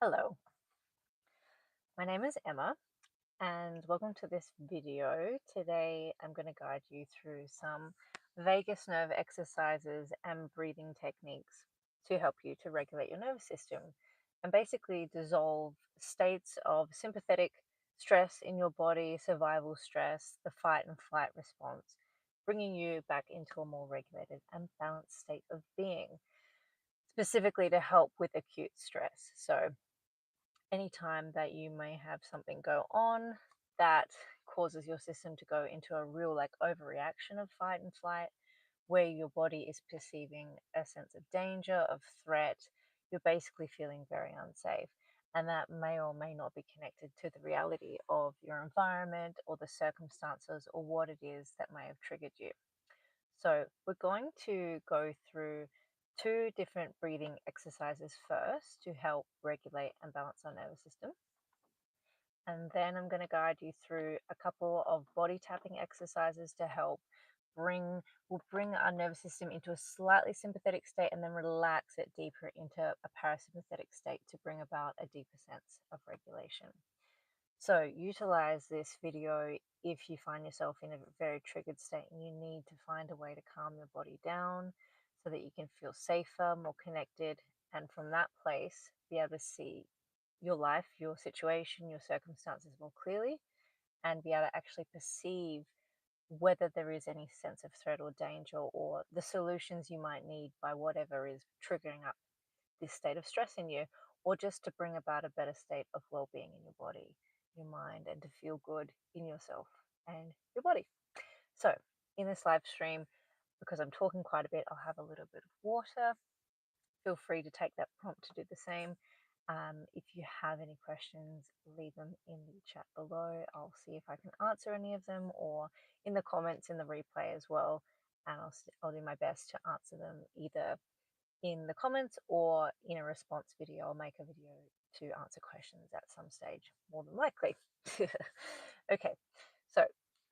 Hello, my name is Emma and welcome to this video. Today I'm going to guide you through some vagus nerve exercises and breathing techniques to help you to regulate your nervous system and basically dissolve states of sympathetic stress in your body, survival stress, the fight and flight response, bringing you back into a more regulated and balanced state of being, specifically to help with acute stress. So anytime that you may have something go on that causes your system to go into a real overreaction of fight and flight, where your body is perceiving a sense of danger, of threat, you're basically feeling very unsafe. And that may or may not be connected to the reality of your environment or the circumstances or what it is that may have triggered you. So we're going to go through two different breathing exercises first to help regulate and balance our nervous system. And then I'm going to guide you through a couple of body tapping exercises to help bring our nervous system into a slightly sympathetic state and then relax it deeper into a parasympathetic state to bring about a deeper sense of regulation. So utilize this video if you find yourself in a very triggered state and you need to find a way to calm your body down so that you can feel safer, more connected, and from that place be able to see your life, your situation, your circumstances more clearly, and be able to actually perceive whether there is any sense of threat or danger or the solutions you might need by whatever is triggering up this state of stress in you, or just to bring about a better state of well-being in your body, your mind, and to feel good in yourself and your body. So in this live stream, because I'm talking quite a bit, I'll have a little bit of water. Feel free to take that prompt to do the same. If you have any questions, leave them in the chat below. I'll see if I can answer any of them, or in the comments in the replay as well. And I'll do my best to answer them either in the comments or in a response video. I'll make a video to answer questions at some stage, more than likely. Okay, so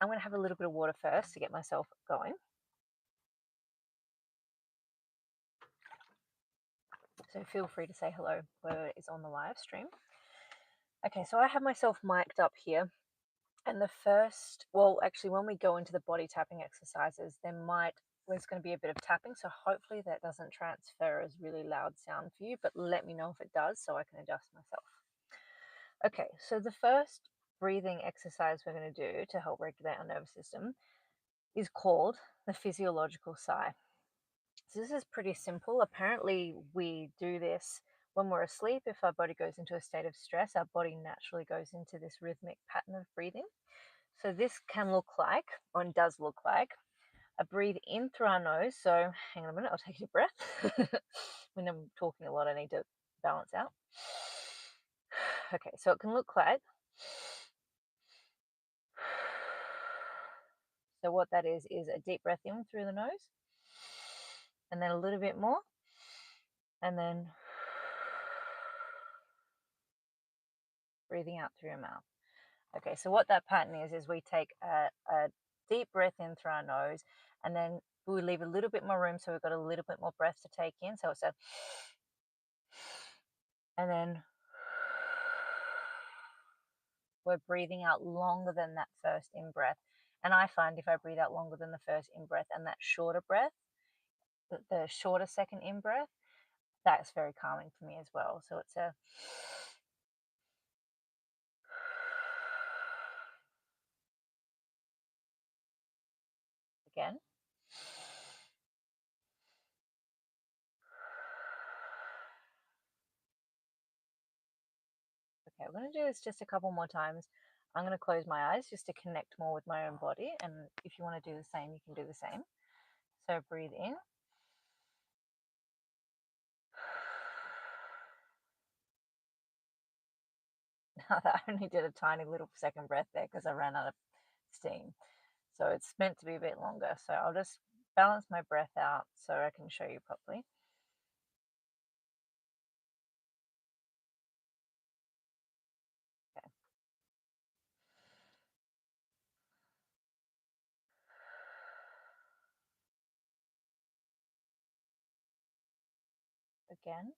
I'm going to have a little bit of water first to get myself going. So feel free to say hello whoever is on the live stream. Okay, so I have myself mic'd up here. And the first, well, actually, when we go into the body tapping exercises, there's going to be a bit of tapping. So hopefully that doesn't transfer as really loud sound for you, but let me know if it does so I can adjust myself. Okay, so the first breathing exercise we're going to do to help regulate our nervous system is called the physiological sigh. So this is pretty simple. Apparently, we do this when we're asleep. If our body goes into a state of stress, our body naturally goes into this rhythmic pattern of breathing. So this can look like, or does look like, a breathe in through our nose. So hang on a minute, I'll take a breath. When I'm talking a lot, I need to balance out. Okay, so it can look like. So what that is a deep breath in through the nose, and then a little bit more, and then breathing out through your mouth. Okay, so what that pattern is we take a deep breath in through our nose, and then we leave a little bit more room so we've got a little bit more breath to take in. So it's a, and then we're breathing out longer than that first in breath. And I find if I breathe out longer than the first in breath and that shorter breath, the shorter second in breath, that's very calming for me as well. So it's a, again. Okay, we're going to do this just a couple more times. I'm going to close my eyes just to connect more with my own body. And if you want to do the same, you can do the same. So breathe in. Now I only did a tiny little second breath there because I ran out of steam. So it's meant to be a bit longer. So I'll just balance my breath out so I can show you properly. Okay. Again.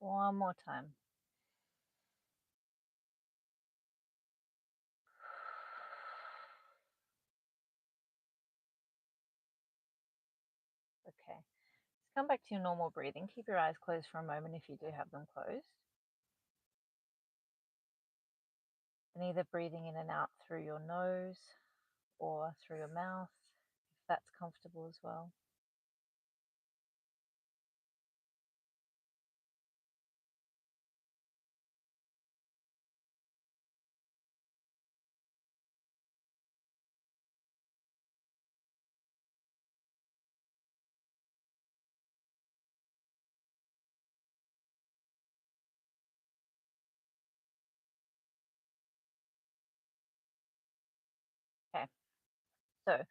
One more time. Okay. Let's come back to your normal breathing. Keep your eyes closed for a moment if you do have them closed. And either breathing in and out through your nose or through your mouth, if that's comfortable as well. Okay. So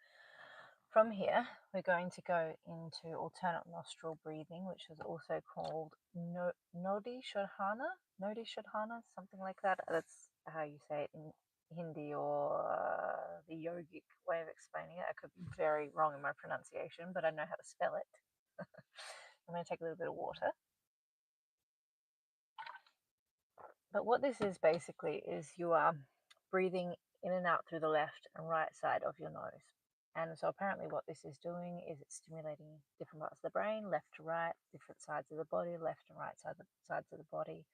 from here, we're going to go into alternate nostril breathing, which is also called Nodi Shodhana, something like that. That's how you say it in Hindi or the yogic way of explaining it. I could be very wrong in my pronunciation, but I know how to spell it. I'm going to take a little bit of water. But what this is basically is you are breathing in and out through the left and right side of your nose. And so apparently what this is doing is it's stimulating different parts of the brain, left to right, different sides of the body, left and right sides of the body.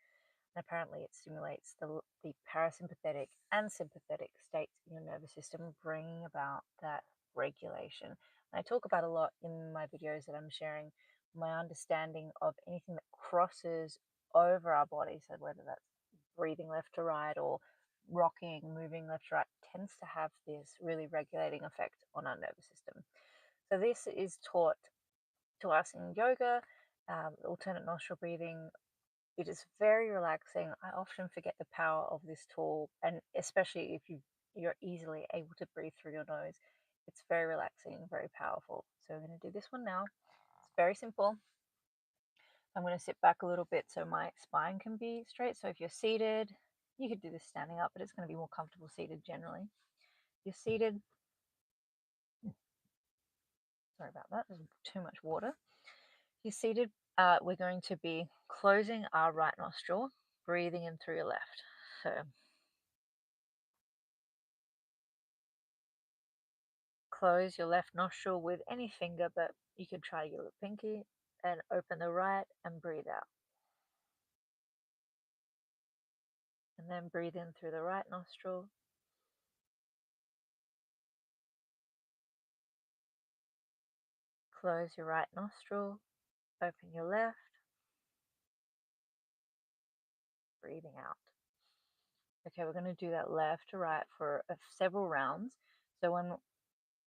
And apparently it stimulates the parasympathetic and sympathetic states in your nervous system, bringing about that regulation. And I talk about a lot in my videos that I'm sharing my understanding of anything that crosses over our body. So whether that's breathing left to right or rocking, moving left to right, tends to have this really regulating effect on our nervous system. So this is taught to us in yoga, alternate nostril breathing. It is very relaxing. I often forget the power of this tool, and especially if you're easily able to breathe through your nose, it's very relaxing, very powerful. So we're going to do this one now. It's very simple. I'm going to sit back a little bit so my spine can be straight. So if you're seated, you could do this standing up, but it's going to be more comfortable seated generally. You're seated. Sorry about that. There's too much water. You're seated. We're going to be closing our right nostril, breathing in through your left. So close your left nostril with any finger, but you can try your pinky, and open the right and breathe out. And then breathe in through the right nostril. Close your right nostril, open your left, breathing out. Okay, we're going to do that left to right for several rounds. So when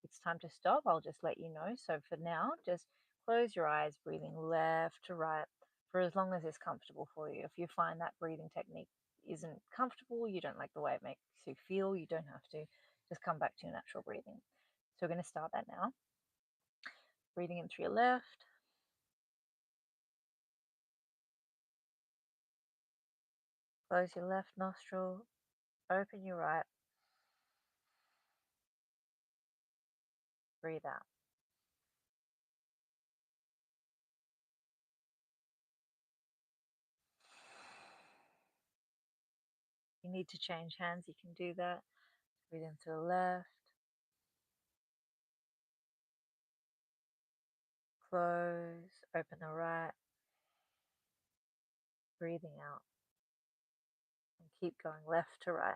it's time to stop, I'll just let you know. So for now, just close your eyes, breathing left to right for as long as it's comfortable for you. If you find that breathing technique isn't comfortable, you don't like the way it makes you feel, you don't have to. Just come back to your natural breathing. So we're going to start that now. Breathing in through your left. Close your left nostril. Open your right. Breathe out. If you need to change hands, you can do that. Breathe in through the left. Close. Open the right. Breathing out. And keep going left to right.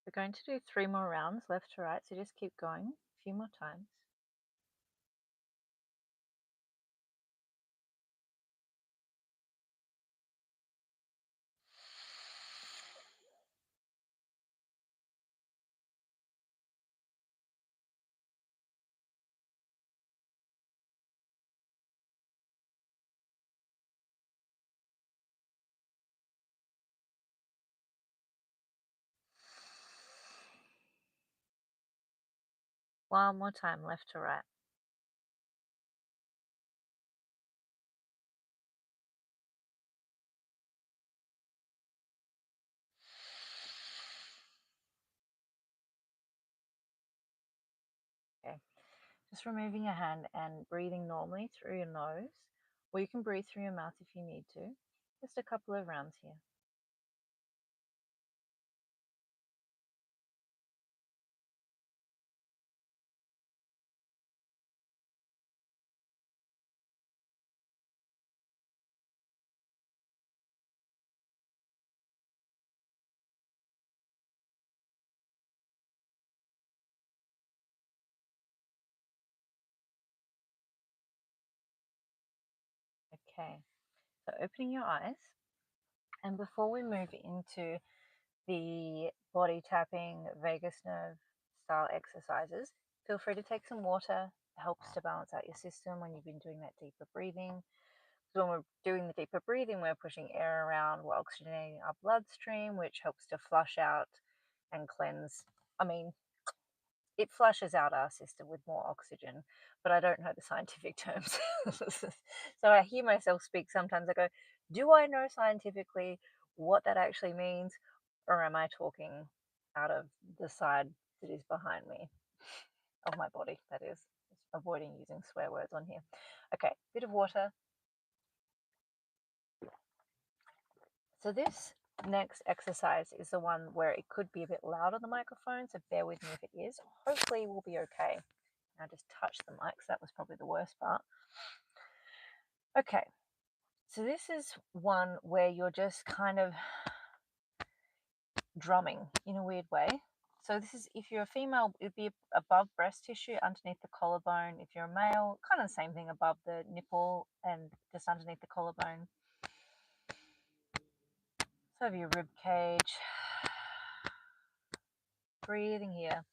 We're going to do 3 more rounds, left to right, so just keep going a few more times. One more time, left to right. Okay, just removing your hand and breathing normally through your nose, or you can breathe through your mouth if you need to. Just a couple of rounds here. Okay, so opening your eyes, and before we move into the body tapping vagus nerve style exercises, feel free to take some water. It helps to balance out your system when you've been doing that deeper breathing. So when we're doing the deeper breathing, we're pushing air around, we're oxygenating our bloodstream, which helps to flush out and cleanse. I mean, it flushes out our system with more oxygen, but I don't know the scientific terms. So I hear myself speak sometimes. I go, do I know scientifically what that actually means? Or am I talking out of the side that is behind me, of my body, that is? Avoiding using swear words on here. Okay, bit of water. So this next exercise is the one where it could be a bit loud on the microphone, so bear with me if it is. Hopefully we'll be okay. I just touched the mic, so that was probably the worst part. Okay, so this is one where you're just kind of drumming in a weird way. So this is, if you're a female, it'd be above breast tissue, underneath the collarbone. If you're a male, kind of the same thing, above the nipple and just underneath the collarbone. So over your rib cage. Breathing here.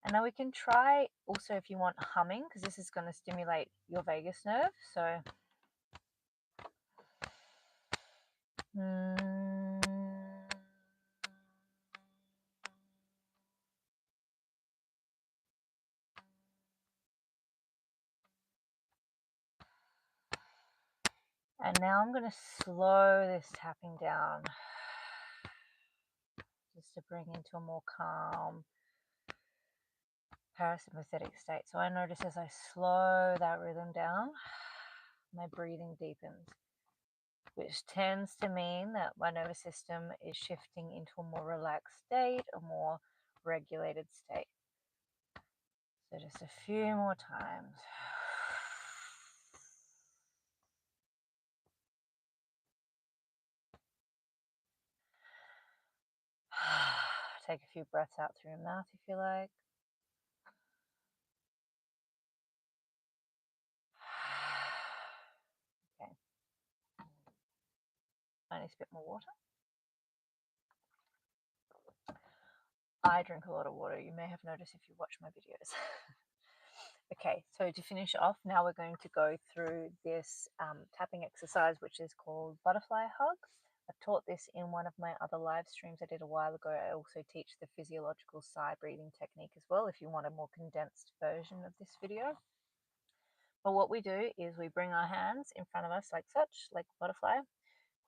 And now we can try also, if you want, humming, because this is going to stimulate your vagus nerve. So and now I'm going to slow this tapping down just to bring into a more calm parasympathetic state. So I notice as I slow that rhythm down, my breathing deepens, which tends to mean that my nervous system is shifting into a more relaxed state, a more regulated state. So just a few more times. Take a few breaths out through your mouth if you like. Okay. I need a bit more water. I drink a lot of water. You may have noticed if you watch my videos. Okay, so to finish off, now we're going to go through this tapping exercise, which is called butterfly hug. I've taught this in one of my other live streams I did a while ago. I also teach the physiological sigh breathing technique as well, if you want a more condensed version of this video. But what we do is we bring our hands in front of us like such, like a butterfly,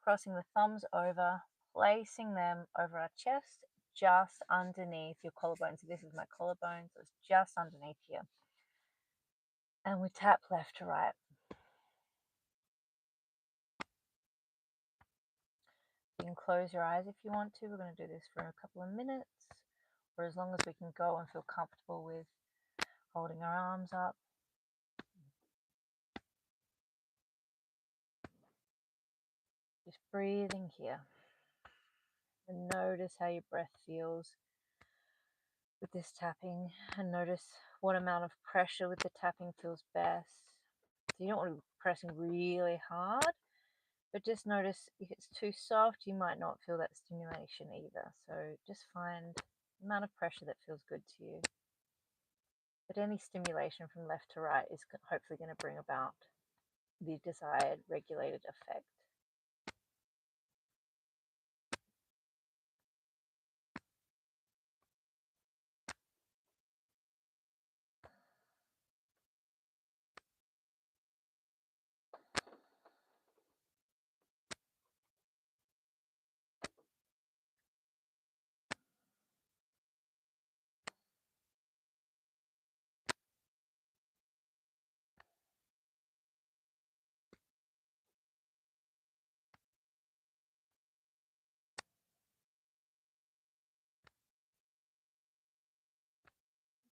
crossing the thumbs over, placing them over our chest, just underneath your collarbone. So this is my collarbone, so it's just underneath here. And we tap left to right. You can close your eyes if you want to. We're going to do this for a couple of minutes, or as long as we can go and feel comfortable with holding our arms up. Just breathing here. And notice how your breath feels with this tapping, and notice what amount of pressure with the tapping feels best. So you don't want to be pressing really hard, but just notice if it's too soft, you might not feel that stimulation either. So just find the amount of pressure that feels good to you. But any stimulation from left to right is hopefully going to bring about the desired regulated effect.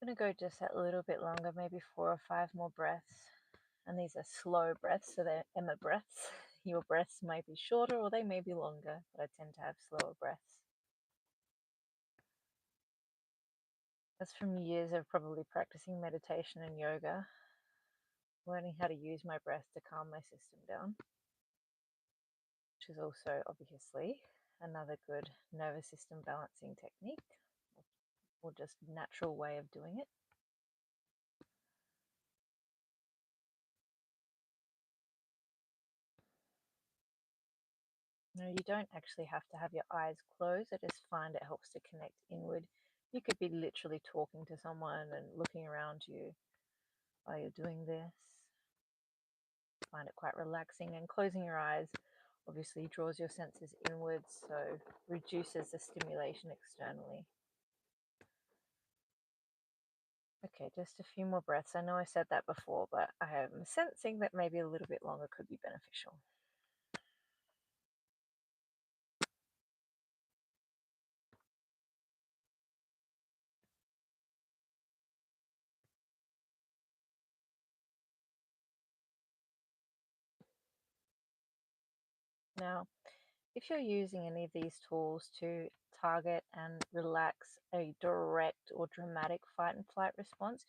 I'm going to go just a little bit longer, maybe 4 or 5 more breaths. And these are slow breaths, so they're Emma breaths. Your breaths may be shorter or they may be longer, but I tend to have slower breaths. That's from years of probably practicing meditation and yoga, learning how to use my breath to calm my system down, which is also obviously another good nervous system balancing technique, or just natural way of doing it. No, you don't actually have to have your eyes closed. I just find it helps to connect inward. You could be literally talking to someone and looking around you while you're doing this. Find it quite relaxing, and closing your eyes obviously draws your senses inwards, so reduces the stimulation externally. Okay, just a few more breaths. I know I said that before, but I am sensing that maybe a little bit longer could be beneficial. Now, if you're using any of these tools to target and relax a direct or dramatic fight and flight response,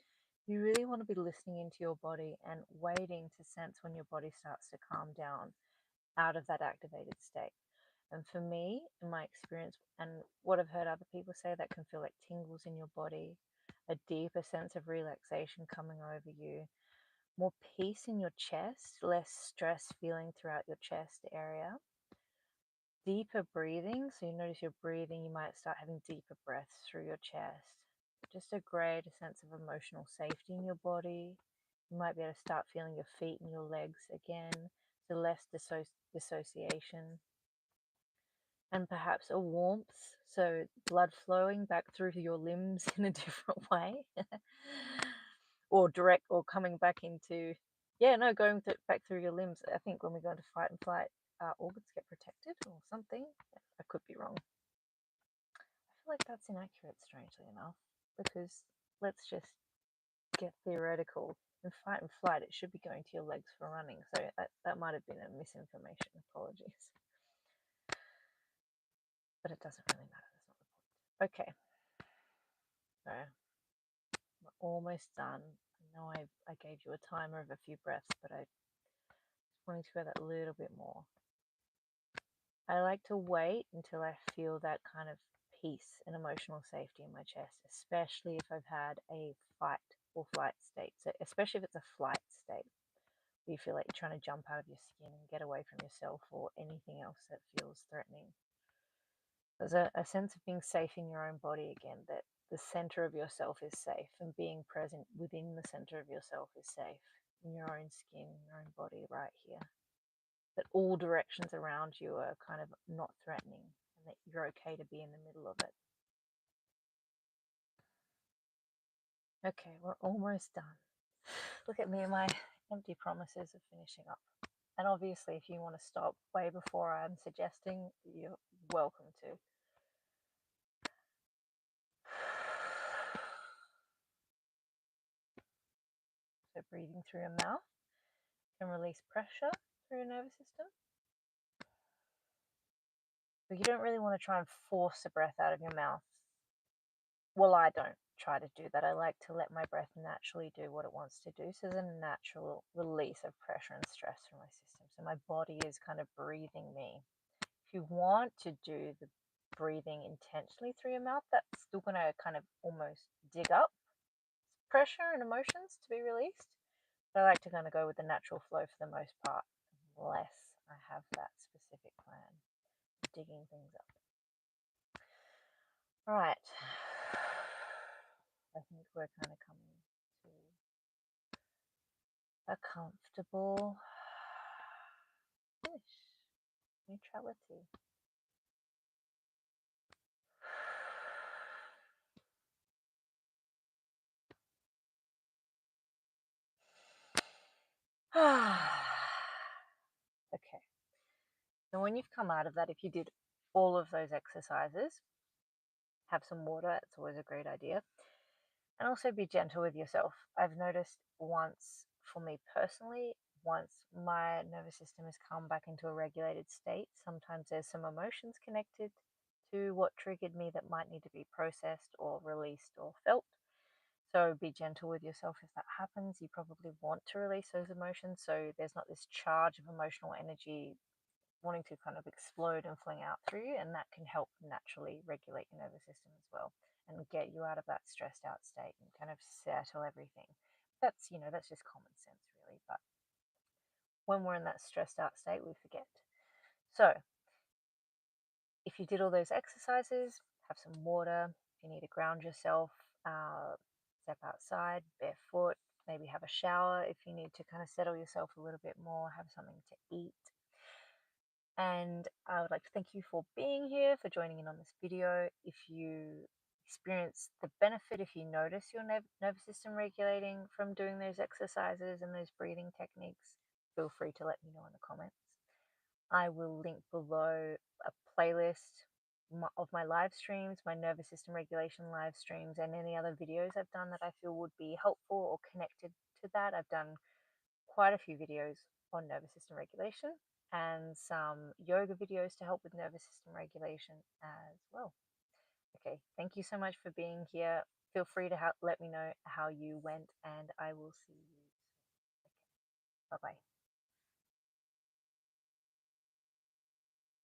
you really want to be listening into your body and waiting to sense when your body starts to calm down out of that activated state. And for me, in my experience, and what I've heard other people say, that can feel like tingles in your body, a deeper sense of relaxation coming over you, more peace in your chest, less stress feeling throughout your chest area, deeper breathing. So you notice you're breathing, you might start having deeper breaths through your chest. Just a greater sense of emotional safety in your body. You might be able to start feeling your feet and your legs again, so less dissociation. And perhaps a warmth, so blood flowing back through your limbs in a different way, or direct, or coming back into, going back through your limbs. I think when we go into fight and flight, our organs get protected or something. I could be wrong. I feel like that's inaccurate, strangely enough, because let's just get theoretical. In fight and flight, it should be going to your legs for running. So that might have been a misinformation. Apologies. But it doesn't really matter. That's not the point. Okay. So we're almost done. I know I gave you a timer of a few breaths, but I just wanted to go that little bit more. I like to wait until I feel that kind of peace and emotional safety in my chest, especially if I've had a fight or flight state. So especially if it's a flight state, where you feel like you're trying to jump out of your skin and get away from yourself or anything else that feels threatening. There's a sense of being safe in your own body again, that the center of yourself is safe, and being present within the center of yourself is safe, in your own skin, your own body, right here. That all directions around you are kind of not threatening, and that you're okay to be in the middle of it. Okay, we're almost done. Look at me and my empty promises of finishing up. And obviously, if you want to stop way before I'm suggesting, you're welcome to. So breathing through your mouth can release pressure through your nervous system. But you don't really want to try and force the breath out of your mouth. Well, I don't. try to do that. I like to let my breath naturally do what it wants to do. So there's a natural release of pressure and stress from my system. So my body is kind of breathing me. If you want to do the breathing intentionally through your mouth, that's still going to kind of almost dig up pressure and emotions to be released. But I like to kind of go with the natural flow for the most part, unless I have that specific plan of digging things up. All right. I think we're kind of coming to a comfortable finish. Neutrality. Okay. So when you've come out of that, if you did all of those exercises, have some water, it's always a great idea. And also be gentle with yourself. I've noticed once, for me personally, once my nervous system has come back into a regulated state, sometimes there's some emotions connected to what triggered me that might need to be processed or released or felt. So be gentle with yourself if that happens. You probably want to release those emotions, so there's not this charge of emotional energy wanting to kind of explode and fling out through you, and that can help naturally regulate your nervous system as well and get you out of that stressed out state and kind of settle everything. That's just common sense really, but when we're in that stressed out state we forget. So if you did all those exercises, have some water. If you need to ground yourself, step outside barefoot, maybe have a shower if you need to kind of settle yourself a little bit more, have something to eat. And I would like to thank you for being here, for joining in on this video. If you experience the benefit, if you notice your nervous system regulating from doing those exercises and those breathing techniques, feel free to let me know in the comments. I will link below a playlist of my live streams, my nervous system regulation live streams, and any other videos I've done that I feel would be helpful or connected to that. I've done quite a few videos on nervous system regulation and some yoga videos to help with nervous system regulation as well. Okay, thank you so much for being here. Feel free to let me know how you went, and I will see you soon. Okay, bye bye.